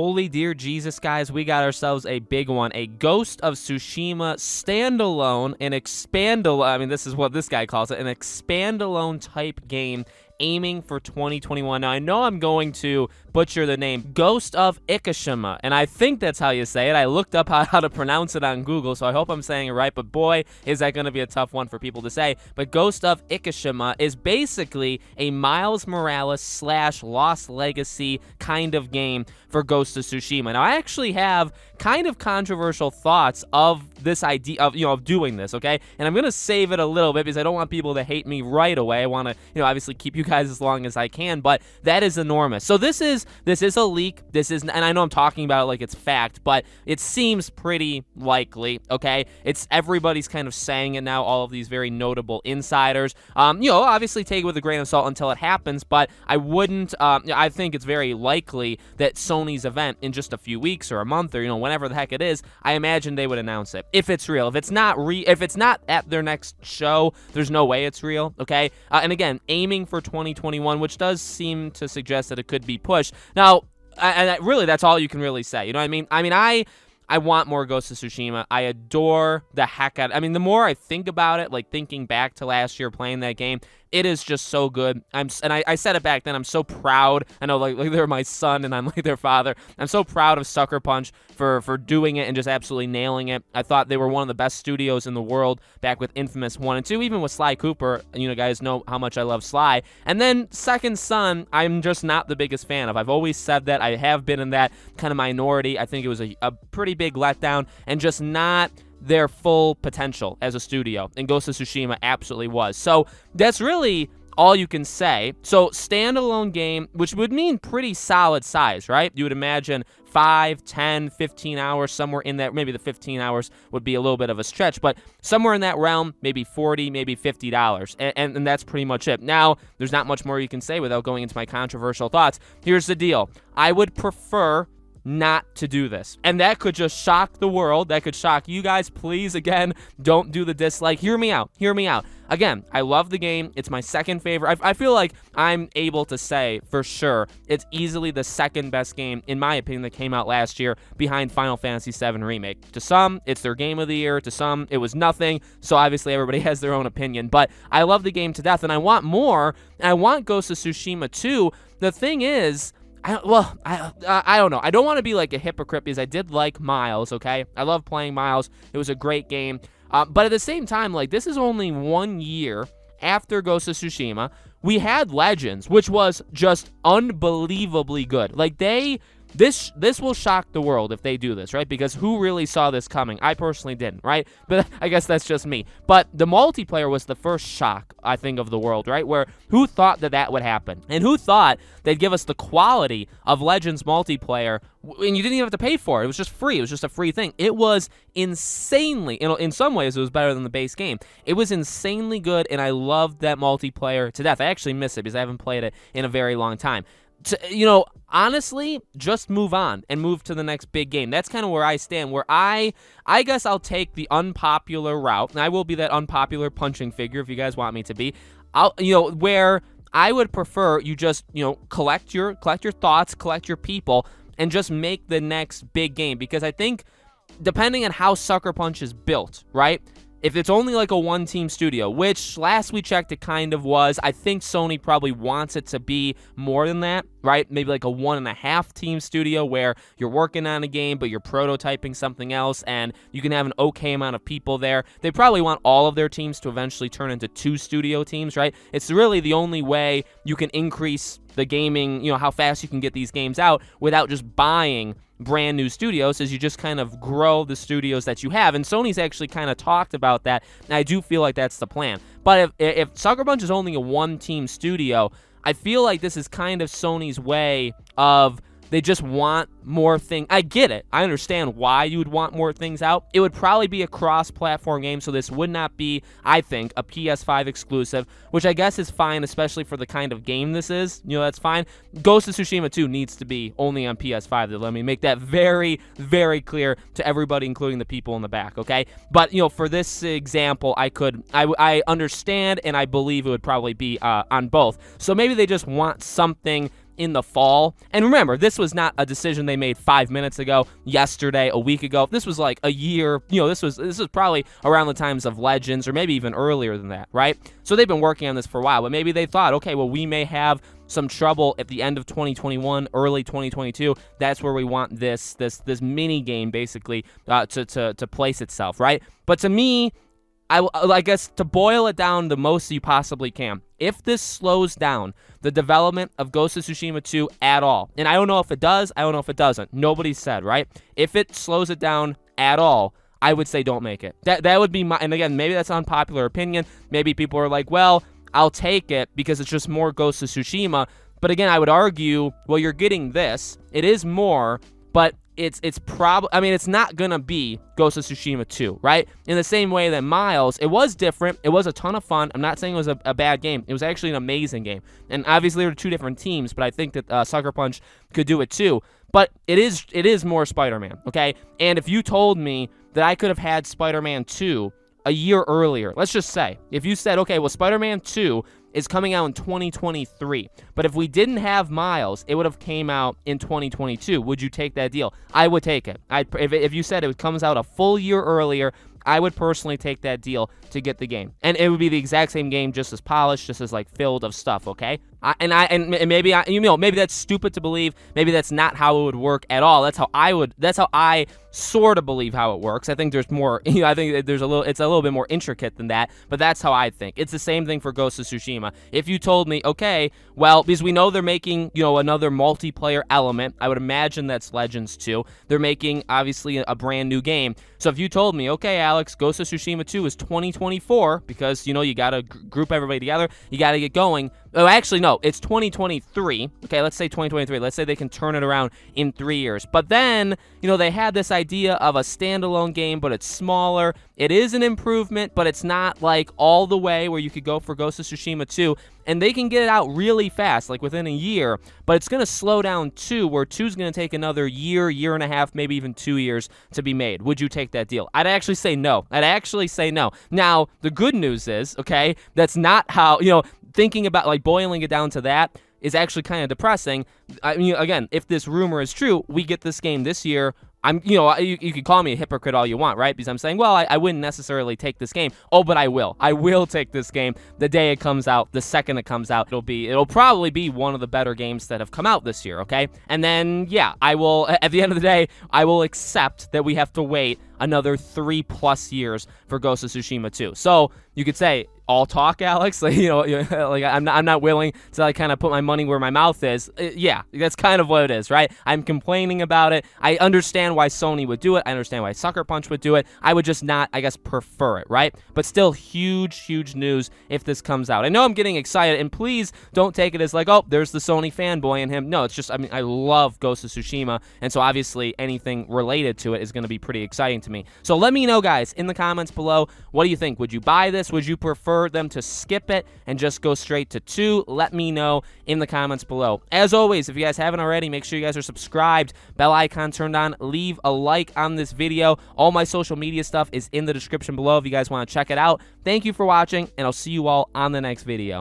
Holy dear Jesus, guys, we got ourselves a big one. A Ghost of Tsushima standalone, an expandalone, I mean, this is what this guy calls it, an expandalone type game aiming for 2021. Now, I know I'm going to butcher the name, Ghost of Ikishima, and I think that's how you say it. I looked up how to pronounce it on Google, so I hope I'm saying it right, but boy, is that going to be a tough one for people to say. But Ghost of Ikishima is basically a Miles Morales / Lost Legacy kind of game for Ghost of Tsushima. Now, I actually have kind of controversial thoughts of this idea of doing this, okay? And I'm going to save it a little bit because I don't want people to hate me right away. I want to, obviously keep you guys as long as I can, but that is enormous. So this is a leak. And I know I'm talking about it like it's fact, but it seems pretty likely, okay? Everybody's kind of saying it now, all of these very notable insiders. Obviously take it with a grain of salt until it happens, but I wouldn't, I think it's very likely that Sony's event in just a few weeks or a month or, whenever the heck it is, I imagine they would announce it. If it's real. If it's not at their next show, there's no way it's real, okay? And again, aiming for 2021, which does seem to suggest that it could be pushed. Now, really, that's all you can really say. You know what I mean? I want more Ghost of Tsushima. I adore the heck out. I mean, the more I think about it, like thinking back to last year playing that game, it is just so good. I said it back then. I'm so proud. I know, like they're my son and I'm like their father. I'm so proud of Sucker Punch for doing it and just absolutely nailing it. I thought they were one of the best studios in the world back with Infamous 1 and 2, even with Sly Cooper. Guys know how much I love Sly. And then Second Son, I'm just not the biggest fan of. I've always said that. I have been in that kind of minority. I think it was a pretty big letdown and just not their full potential as a studio, and Ghost of Tsushima absolutely was. So that's really all you can say. So standalone game, which would mean pretty solid size, right? You would imagine 5, 10, 15 hours, somewhere in that. Maybe the 15 hours would be a little bit of a stretch, but somewhere in that realm, maybe $40, maybe $50, and that's pretty much it. Now, there's not much more you can say without going into my controversial thoughts. Here's the deal. I would prefer not to do this, and that could just shock the world. That could shock you guys. Please, again, don't do the dislike. Hear me out. Again, I love the game. It's my second favorite. I feel like I'm able to say for sure it's easily the second best game, in my opinion, that came out last year behind Final Fantasy VII Remake. To some, it's their game of the year. To some, it was nothing. So obviously everybody has their own opinion, but I love the game to death, and I want more, and I want Ghost of Tsushima 2. The thing is, I don't know. I don't want to be like a hypocrite because I did like Miles, okay? I love playing Miles. It was a great game. But at the same time, like, this is only 1 year after Ghost of Tsushima. We had Legends, which was just unbelievably good. Like, this will shock the world if they do this, right? Because who really saw this coming? I personally didn't, right? But I guess that's just me. But the multiplayer was the first shock, I think, of the world, right? Where who thought that would happen? And who thought they'd give us the quality of Legends multiplayer, and you didn't even have to pay for it. It was just free. It was just a free thing. It was insanely, in some ways, it was better than the base game. It was insanely good, and I loved that multiplayer to death. I actually miss it because I haven't played it in a very long time. Honestly, just move on and move to the next big game. That's kind of where I stand, where I guess I'll take the unpopular route, and I will be that unpopular punching figure if you guys want me to be. Where I would prefer you just, collect your thoughts, collect your people, and just make the next big game. Because I think, depending on how Sucker Punch is built, right? If it's only like a one-team studio, which last we checked it kind of was, I think Sony probably wants it to be more than that, right? Maybe like a 1.5-team studio where you're working on a game, but you're prototyping something else, and you can have an okay amount of people there. They probably want all of their teams to eventually turn into 2 studio teams, right? It's really the only way you can increase the gaming, how fast you can get these games out without just buying brand new studios, as you just kind of grow the studios that you have. And Sony's actually kind of talked about that, and I do feel like that's the plan. But if Sucker Punch is only a one-team studio, I feel like this is kind of Sony's way of, they just want more things. I get it. I understand why you would want more things out. It would probably be a cross-platform game, so this would not be, I think, a PS5 exclusive, which I guess is fine, especially for the kind of game this is. That's fine. Ghost of Tsushima 2 needs to be only on PS5. Let me make that very, very clear to everybody, including the people in the back, okay? But, for this example, I understand, and I believe it would probably be on both. So maybe they just want something in the fall. And remember, this was not a decision they made 5 minutes ago, yesterday, a week ago. This was like a year, this was probably around the times of Legends, or maybe even earlier than that, right? So they've been working on this for a while, but maybe they thought, okay, well, we may have some trouble at the end of 2021, early 2022. That's where we want this mini game basically to place itself, right? But to me, I guess to boil it down the most you possibly can, if this slows down the development of Ghost of Tsushima 2 at all, and I don't know if it does, I don't know if it doesn't. Nobody said, right? If it slows it down at all, I would say don't make it. That would be my, and again, maybe that's unpopular opinion. Maybe people are like, well, I'll take it because it's just more Ghost of Tsushima. But again, I would argue, well, you're getting this. It is more, but it's probably, I mean, it's not gonna be Ghost of Tsushima 2, right? In the same way that Miles, it was different. It was a ton of fun. I'm not saying it was a bad game. It was actually an amazing game. And obviously, there were two different teams, but I think that Sucker Punch could do it too. But it is more Spider-Man, okay? And if you told me that I could have had Spider-Man 2 a year earlier, let's just say, if you said, okay, well, Spider-Man 2 is coming out in 2023, but if we didn't have Miles, it would have came out in 2022. Would you take that deal? I would take it. If you said it comes out a full year earlier, I would personally take that deal to get the game, and it would be the exact same game, just as polished, just as like filled of stuff. Okay, maybe that's stupid to believe. Maybe that's not how it would work at all. That's how I sort of believe how it works. I think there's more. I think it's a little bit more intricate than that. But that's how I think. It's the same thing for Ghost of Tsushima. If you told me, okay, well, because we know they're making another multiplayer element. I would imagine that's Legends 2. They're making obviously a brand new game. So if you told me, okay, Alex, Ghost of Tsushima 2 is 2024 because you got to group everybody together, you got to get going. Oh, actually, no, it's 2023. Okay, let's say 2023. Let's say they can turn it around in 3 years. But then, they had this idea of a standalone game, but it's smaller. It is an improvement, but it's not like all the way where you could go for Ghost of Tsushima 2. And they can get it out really fast, like within a year. But it's going to slow down 2, where 2's going to take another year, year and a half, maybe even 2 years to be made. Would you take that deal? I'd actually say no. Now, the good news is, okay, that's not how, thinking about like boiling it down to that is actually kind of depressing. I mean, again, if this rumor is true, we get this game this year. You can call me a hypocrite all you want, right? Because I'm saying, well, I wouldn't necessarily take this game. Oh, but I will. I will take this game the day it comes out, the second it comes out. It'll probably be one of the better games that have come out this year, okay? And then, yeah, I will, at the end of the day, I will accept that we have to wait another 3+ years for Ghost of Tsushima 2. So you could say, all talk, Alex. Like, I'm not willing to like kind of put my money where my mouth is. Yeah, that's kind of what it is, right? I'm complaining about it. I understand why Sony would do it. I understand why Sucker Punch would do it. I would just not, I guess, prefer it, right? But still, huge news if this comes out. I know I'm getting excited, and please don't take it as like, oh, there's the Sony fanboy in him. No, it's just, I mean, I love Ghost of Tsushima, and so obviously anything related to it is going to be pretty exciting to me. So let me know, guys, in the comments below, what do you think? Would you buy this? Would you prefer them to skip it and just go straight to 2? Let me know in the comments below. As always, if you guys haven't already, make sure you guys are subscribed, bell icon turned on, leave a like on this video. All my social media stuff is in the description below if you guys want to check it out. Thank you for watching, and I'll see you all on the next video.